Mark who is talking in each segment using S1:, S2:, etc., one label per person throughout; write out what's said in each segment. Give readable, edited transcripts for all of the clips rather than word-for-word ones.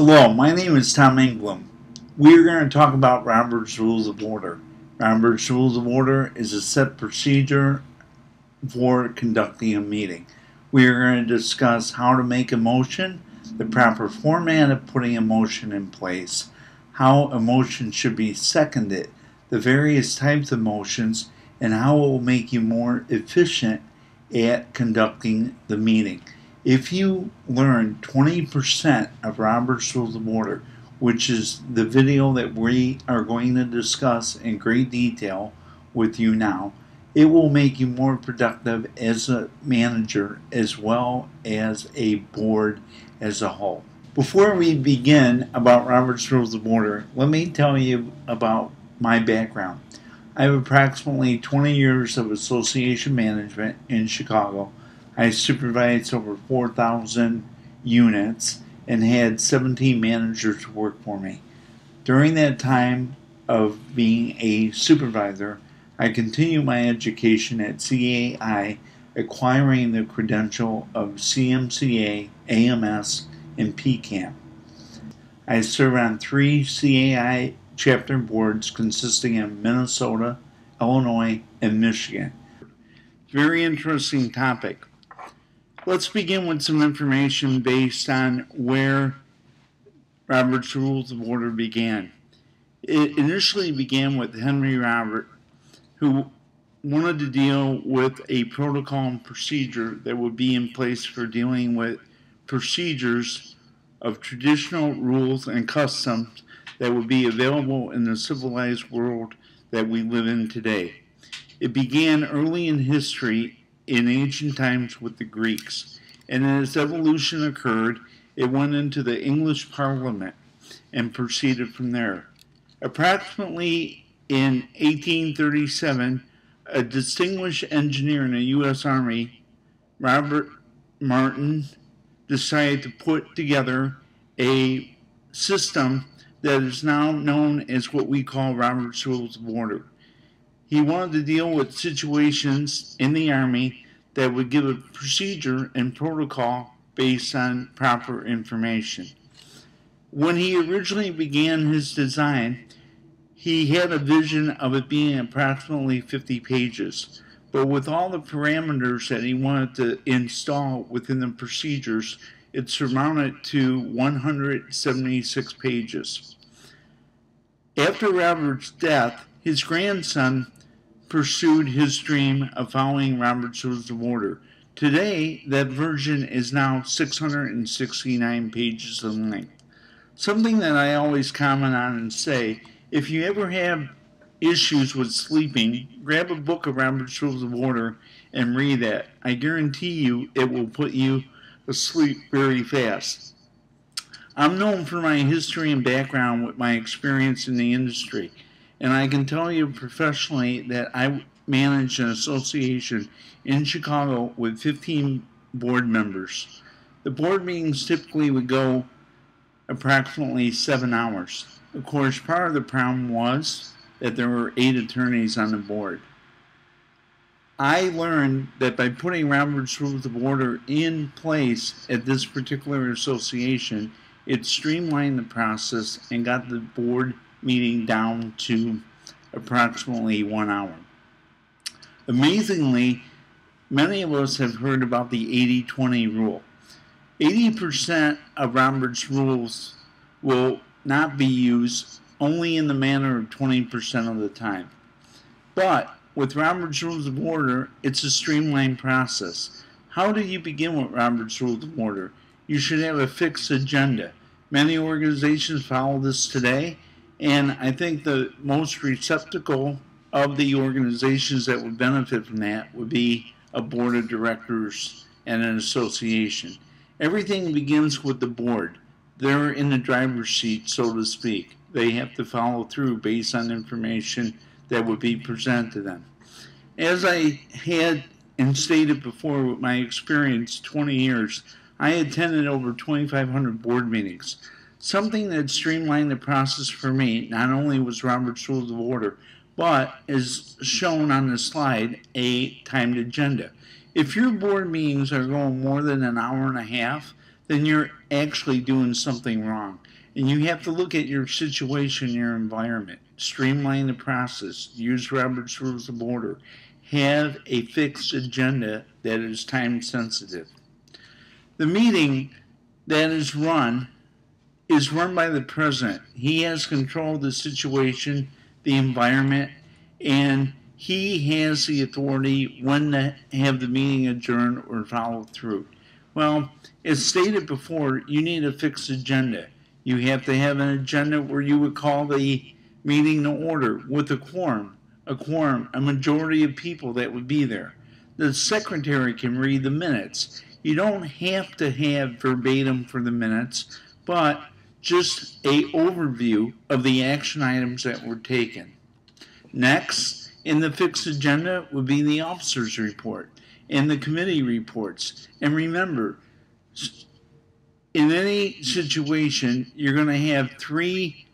S1: Hello, my name is Tom Engblom. We are going to talk about Robert's Rules of Order. Robert's Rules of Order is a set procedure for conducting a meeting. We are going to discuss how to make a motion, the proper format of putting a motion in place, how a motion should be seconded, the various types of motions, and how it will make you more efficient at conducting the meeting. If you learn 20% of Robert's Rules of Order, which is the video that we are going to discuss in great detail with you now, it will make you more productive as a manager as well as a board as a whole. Before we begin about Robert's Rules of Order, let me tell you about my background. I have approximately 20 years of association management in Chicago. I supervised over 4,000 units and had 17 managers work for me. During that time of being a supervisor, I continued my education at CAI, acquiring the credential of CMCA, AMS, and PCAM. I serve on 3 CAI chapter boards consisting of Minnesota, Illinois, and Michigan. Very interesting topic. Let's begin with some information based on where Robert's Rules of Order began. It initially began with Henry Robert, who wanted to deal with a protocol and procedure that would be in place for dealing with procedures of traditional rules and customs that would be available in the civilized world that we live in today. It began early in history in ancient times with the Greeks, and as evolution occurred, it went into the English Parliament and proceeded from there. Approximately in 1837, a distinguished engineer in the U.S. Army, Robert Martin, decided to put together a system that is now known as what we call Robert's Rules of Order. He wanted to deal with situations in the Army that would give a procedure and protocol based on proper information. When he originally began his design, he had a vision of it being approximately 50 pages. But with all the parameters that he wanted to install within the procedures, it surmounted to 176 pages. After Robert's death, his grandson pursued his dream of following Robert's Rules of Order. Today, that version is now 669 pages in length. Something that I always comment on and say, if you ever have issues with sleeping, grab a book of Robert's Rules of Order and read that. I guarantee you it will put you asleep very fast. I'm known for my history and background with my experience in the industry. And I can tell you professionally that I manage an association in Chicago with 15 board members. The board meetings typically would go approximately 7 hours. Of course, part of the problem was that there were 8 attorneys on the board. I learned that by putting Robert's Rules of Order in place at this particular association, it streamlined the process and got the board meeting down to approximately 1 hour. Amazingly, many of us have heard about the 80-20 rule. 80% of Robert's rules will not be used only in the manner of 20% of the time. But with Robert's Rules of Order, it's a streamlined process. How do you begin with Robert's Rules of Order? You should have a fixed agenda. Many organizations follow this today, and I think the most receptacle of the organizations that would benefit from that would be a board of directors and an association. Everything begins with the board. They're in the driver's seat, so to speak. They have to follow through based on information that would be presented to them. As I had and stated before with my experience, 20 years, I attended over 2,500 board meetings. Something that streamlined the process for me not only was Robert's Rules of Order, but as shown on the slide, a timed agenda. If your board meetings are going more than an hour and a half, then you're actually doing something wrong. And you have to look at your situation, your environment. Streamline the process. Use Robert's Rules of Order. Have a fixed agenda that is time sensitive. The meeting that is run by the president. He has control of the situation, the environment, and he has the authority when to have the meeting adjourned or follow through. Well, as stated before, you need a fixed agenda. You have to have an agenda where you would call the meeting to order with a quorum, a majority of people that would be there. The secretary can read the minutes. You don't have to have verbatim for the minutes, but just an overview of the action items that were taken. Next, in the fixed agenda would be the officers' report and the committee reports. And remember, in any situation, you're going to have three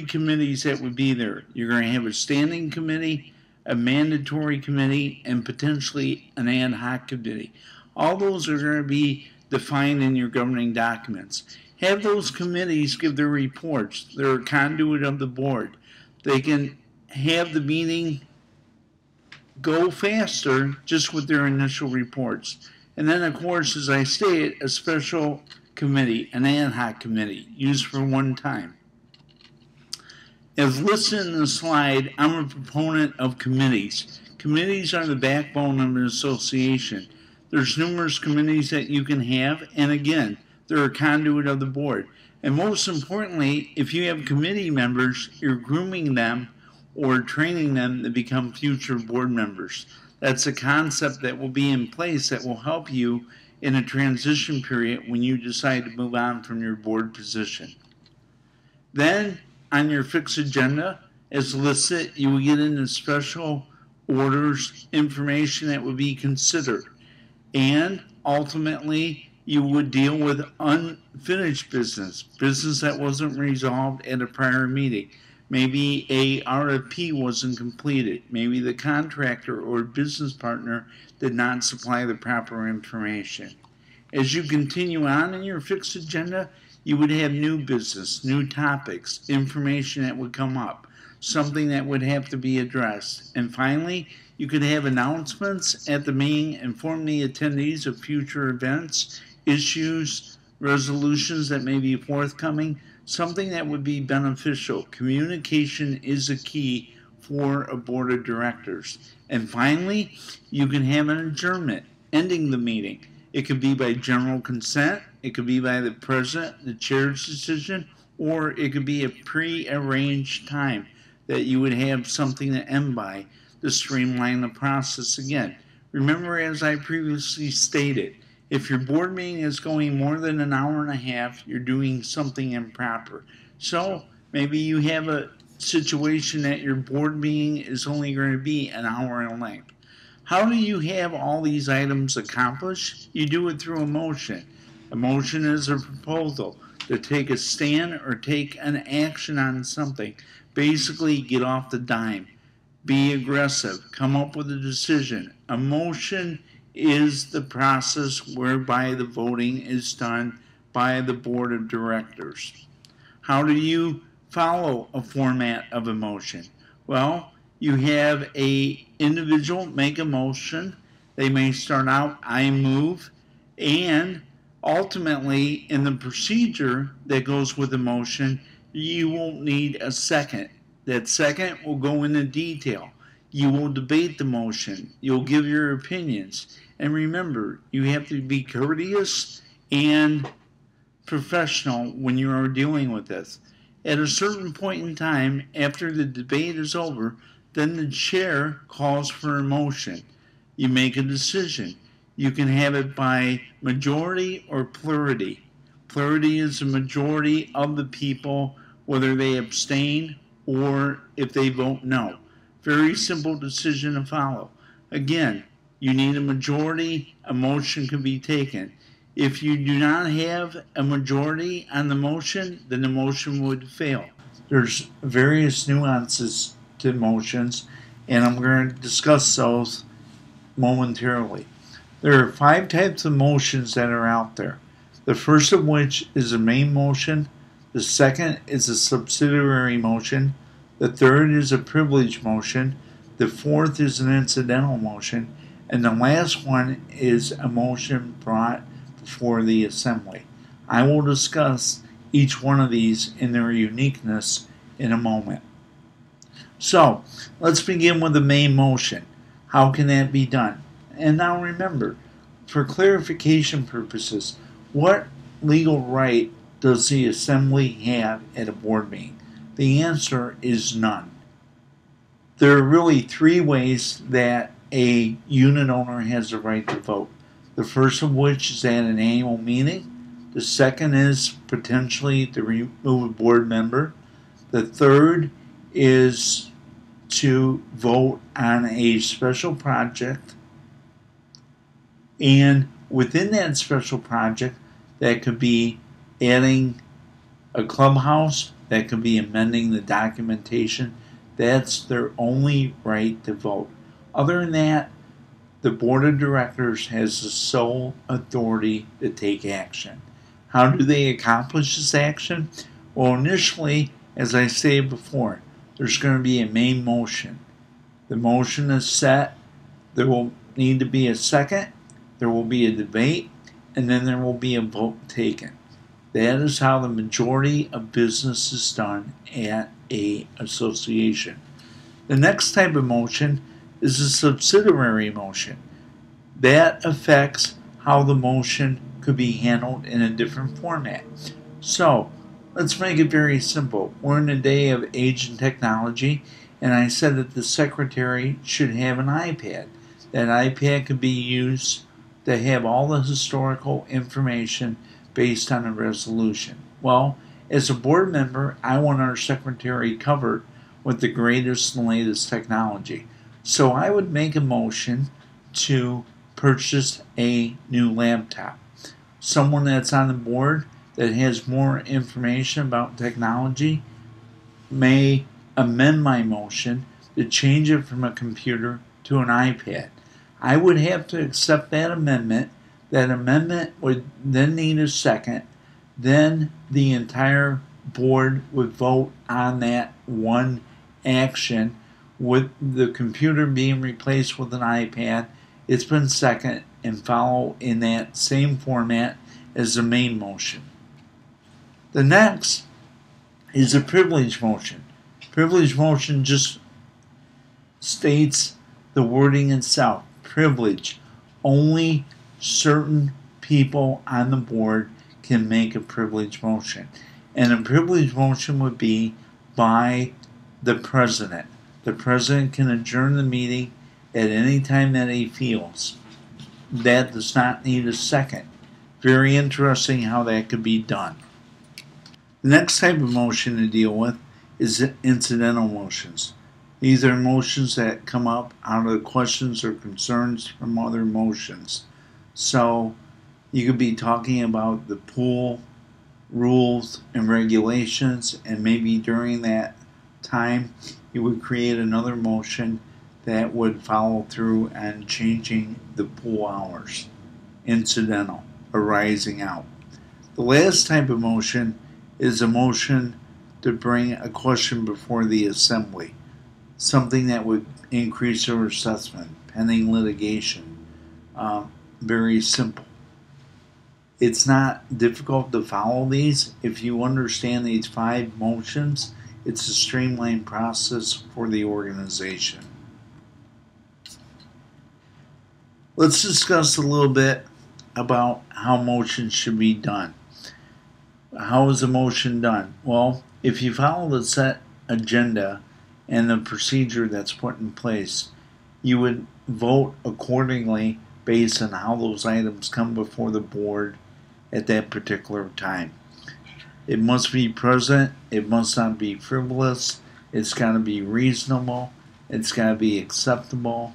S1: committees that would be there. You're going to have a standing committee, a mandatory committee, and potentially an ad hoc committee. All those are going to be defined in your governing documents. Have those committees give their reports. They're a conduit of the board. They can have the meeting go faster just with their initial reports. And then, of course, as I stated, a special committee, an ad hoc committee, used for one time. As listed in the slide, I'm a proponent of committees. Committees are the backbone of an association. There's numerous committees that you can have, and again, they're a conduit of the board. And most importantly, if you have committee members, you're grooming them or training them to become future board members. That's a concept that will be in place that will help you in a transition period when you decide to move on from your board position. Then, on your fixed agenda, as listed, you will get into special orders, information that would be considered. And ultimately, you would deal with unfinished business that wasn't resolved at a prior meeting. Maybe a RFP wasn't completed. Maybe the contractor or business partner did not supply the proper information. As you continue on in your fixed agenda, you would have new business, new topics, information that would come up, something that would have to be addressed. And finally, you could have announcements at the meeting, inform the attendees of future events, issues, resolutions that may be forthcoming, something that would be beneficial. Communication is a key for a board of directors. And finally, you can have an adjournment, ending the meeting. It could be by general consent, it could be by the president, the chair's decision, or it could be a pre-arranged time that you would have something to end by to streamline the process again. Remember, as I previously stated, if your board meeting is going more than an hour and a half, you're doing something improper. So maybe you have a situation that your board meeting is only going to be an hour in length. How do you have all these items accomplished? You do it through a motion. A motion is a proposal to take a stand or take an action on something. Basically, get off the dime. Be aggressive. Come up with a decision. A motion is the process whereby the voting is done by the board of directors. How do you follow a format of a motion? Well, you have a individual make a motion. They may start out, I move, and ultimately in the procedure that goes with the motion, you won't need a second. That second will go into detail. You will debate the motion. You'll give your opinions. And remember, you have to be courteous and professional when you are dealing with this. At a certain point in time, after the debate is over, then the chair calls for a motion. You make a decision. You can have it by majority or plurality. Plurality is the majority of the people, whether they abstain or if they vote no. Very simple decision to follow. Again, you need a majority, a motion can be taken. If you do not have a majority on the motion, then the motion would fail. There's various nuances to motions, and I'm going to discuss those momentarily. There are 5 types of motions that are out there. The first of which is a main motion, the second is a subsidiary motion, the third is a privilege motion, the fourth is an incidental motion, and the last one is a motion brought before the assembly. I will discuss each one of these in their uniqueness in a moment. So, let's begin with the main motion. How can that be done? And now remember, for clarification purposes, what legal right does the assembly have at a board meeting? The answer is none. There are really three ways that a unit owner has the right to vote. The first of which is at an annual meeting. The second is potentially to remove a board member. The third is to vote on a special project. And within that special project, that could be adding a clubhouse, that could be amending the documentation. That's their only right to vote. Other than that, the board of directors has the sole authority to take action. How do they accomplish this action? Well, initially, as I stated before, there's going to be a main motion. The motion is set. There will need to be a second. There will be a debate, and then there will be a vote taken. That is how the majority of business is done at an association. The next type of motion is a subsidiary motion. That affects how the motion could be handled in a different format. So, let's make it very simple. We're in a day of age and technology, and I said that the secretary should have an iPad. That iPad could be used to have all the historical information based on a resolution. Well, as a board member, I want our secretary covered with the greatest and latest technology. So I would make a motion to purchase a new laptop. Someone that's on the board that has more information about technology may amend my motion to change it from a computer to an iPad. I would have to accept that amendment. That amendment would then need a second. Then the entire board would vote on that one action with the computer being replaced with an iPad. It's been second and follow in that same format as the main motion. The next is a privilege motion. Privilege motion just states the wording itself. Privilege. Only certain people on the board can make a privilege motion. And a privilege motion would be by the president. The president can adjourn the meeting at any time that he feels. That does not need a second. Very interesting how that could be done. The next type of motion to deal with is incidental motions. These are motions that come up out of the questions or concerns from other motions. So you could be talking about the pool rules and regulations, and maybe during that time you would create another motion that would follow through on changing the pool hours. Incidental, arising out. The last type of motion is a motion to bring a question before the assembly. Something that would increase their assessment, pending litigation. Very simple. It's not difficult to follow these. If you understand these 5 motions, it's a streamlined process for the organization. Let's discuss a little bit about how motions should be done. How is a motion done? Well, if you follow the set agenda and the procedure that's put in place, you would vote accordingly based on how those items come before the board at that particular time. It must be present, it must not be frivolous, it's got to be reasonable, it's got to be acceptable,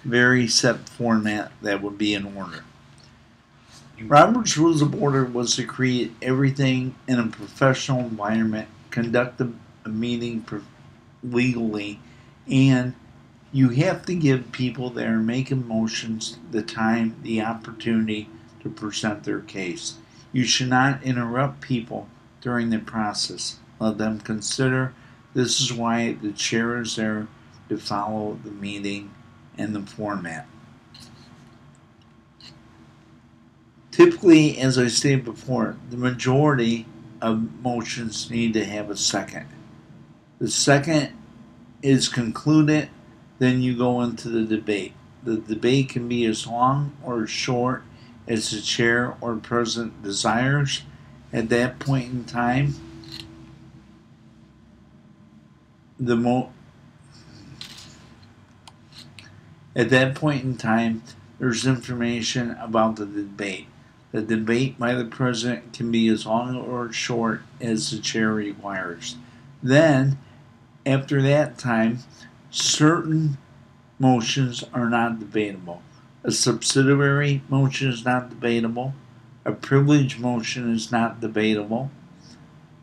S1: very set format that would be in order. Robert's Rules of Order was to create everything in a professional environment, conduct a meeting legally, and you have to give people that are making motions the time, the opportunity to present their case. You should not interrupt people during the process. Let them consider. This is why the chair is there to follow the meeting and the format. Typically, as I stated before, the majority of motions need to have a second. The second is concluded, then you go into the debate. The debate can be as long or as short as the chair or president desires. At that point in time, there's information about the debate. The debate by the president can be as long or as short as the chair requires. Then, after that time, certain motions are not debatable. A subsidiary motion is not debatable. A privilege motion is not debatable.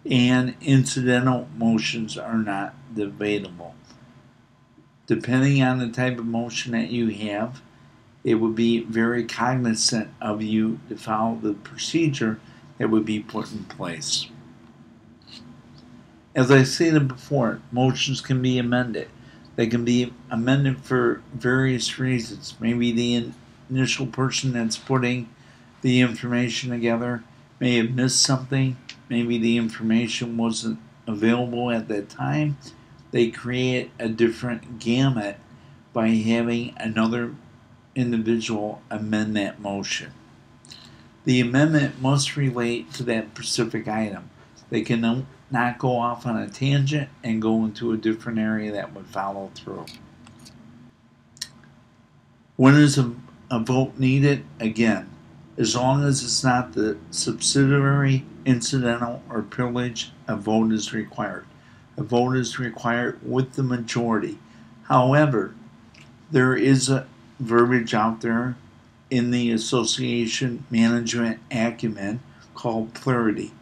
S1: And incidental motions are not debatable. Depending on the type of motion that you have, it would be very cognizant of you to follow the procedure that would be put in place. As I stated before, motions can be amended. They can be amended for various reasons. Maybe the initial person that's putting the information together may have missed something. Maybe the information wasn't available at that time. They create a different gamut by having another individual amend that motion. The amendment must relate to that specific item. They can not go off on a tangent and go into a different area that would follow through. When is a vote needed? Again, as long as it's not the subsidiary, incidental, or privilege, a vote is required. A vote is required with the majority. However, there is a verbiage out there in the association management acumen called plurality.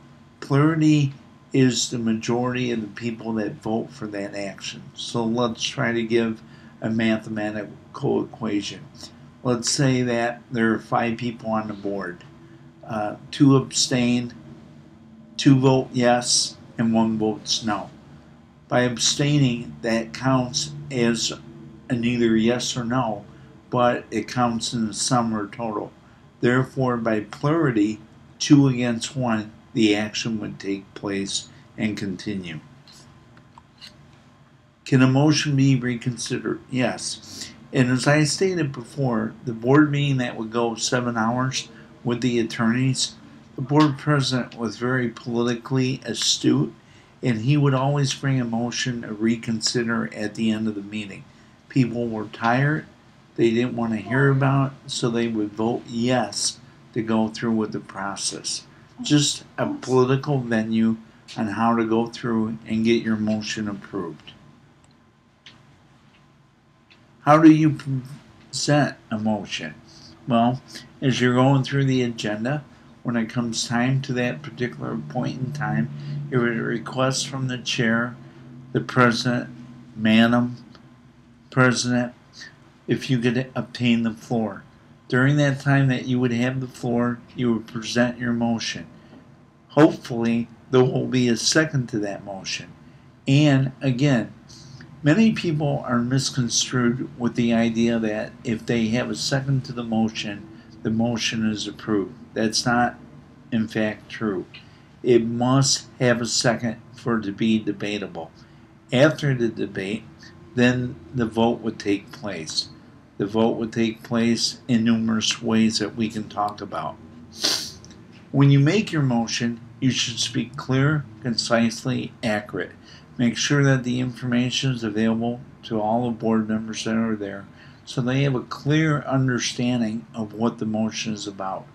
S1: Plurality is the majority of the people that vote for that action. So let's try to give a mathematical equation. Let's say that there are 5 people on the board. 2 abstain, 2 vote yes, and 1 votes no. By abstaining, that counts as an either yes or no, but it counts in the sum or total. Therefore, by plurality, 2 against 1, the action would take place and continue. Can a motion be reconsidered? Yes. And as I stated before, the board meeting that would go 7 hours with the attorneys, the board president was very politically astute, and he would always bring a motion to reconsider at the end of the meeting. People were tired, they didn't want to hear about it, so they would vote yes to go through with the process. Just a political venue on how to go through and get your motion approved. How do you present a motion? Well, as you're going through the agenda, when it comes time to that particular point in time, you would request from the chair, the president, Madam President, if you could obtain the floor. During that time that you would have the floor, you would present your motion. Hopefully, there will be a second to that motion. And again, many people are misconstrued with the idea that if they have a second to the motion is approved. That's not, in fact, true. It must have a second for it to be debatable. After the debate, then the vote would take place. The vote would take place in numerous ways that we can talk about. When you make your motion, you should speak clear, concisely, accurate. Make sure that the information is available to all the board members that are there so they have a clear understanding of what the motion is about.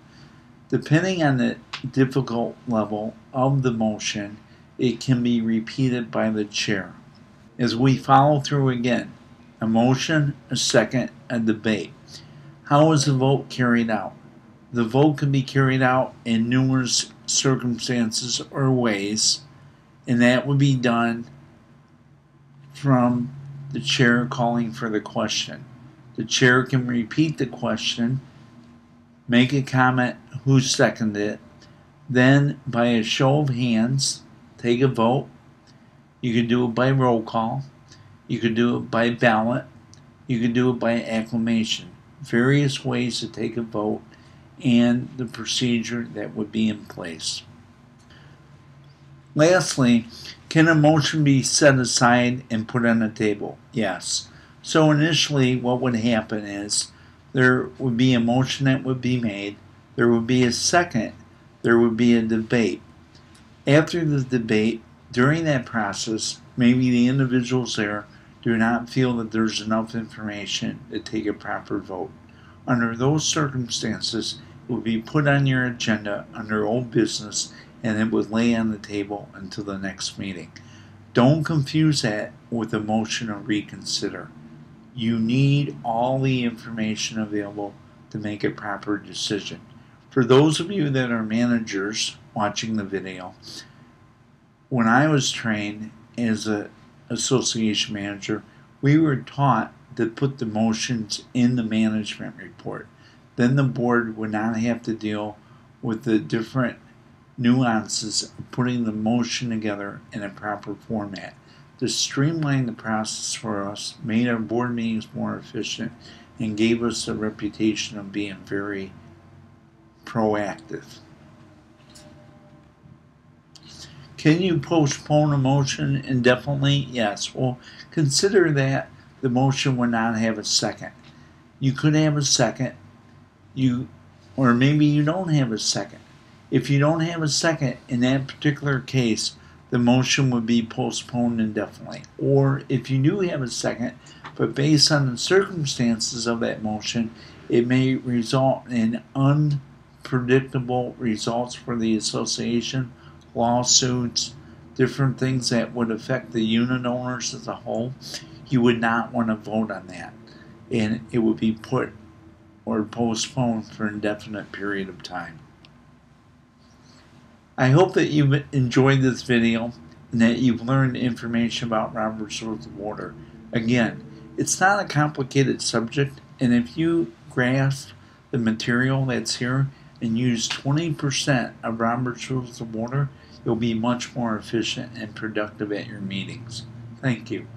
S1: Depending on the difficult level of the motion, it can be repeated by the chair. As we follow through again, a motion, a second, a debate. How is the vote carried out? The vote can be carried out in numerous circumstances or ways, and that would be done from the chair calling for the question. The chair can repeat the question, make a comment who seconded it, Then, by a show of hands, take a vote. You can do it by roll call. You can do it by ballot. You can do it by acclamation. Various ways to take a vote and the procedure that would be in place. Lastly, can a motion be set aside and put on the table? Yes. So initially what would happen is there would be a motion that would be made, there would be a second, there would be a debate. After the debate, during that process, maybe the individuals there do not feel that there's enough information to take a proper vote. Under those circumstances, it would be put on your agenda under old business and it would lay on the table until the next meeting. Don't confuse that with a motion to reconsider. You need all the information available to make a proper decision. For those of you that are managers watching the video, when I was trained as an association manager, we were taught to put the motions in the management report. Then the board would not have to deal with the different nuances of putting the motion together in a proper format. To streamline the process for us, made our board meetings more efficient, and gave us a reputation of being very proactive. Can you postpone a motion indefinitely? Yes. Well, consider that the motion would not have a second. You could have a second, or maybe you don't have a second. If you don't have a second, in that particular case, the motion would be postponed indefinitely. Or if you do have a second, but based on the circumstances of that motion, it may result in unpredictable results for the association, lawsuits, different things that would affect the unit owners as a whole. You would not want to vote on that. And it would be put or postponed for an indefinite period of time. I hope that you've enjoyed this video and that you've learned information about Robert's Rules of Order. Again, it's not a complicated subject, and if you grasp the material that's here and use 20% of Robert's Rules of Order, you'll be much more efficient and productive at your meetings. Thank you.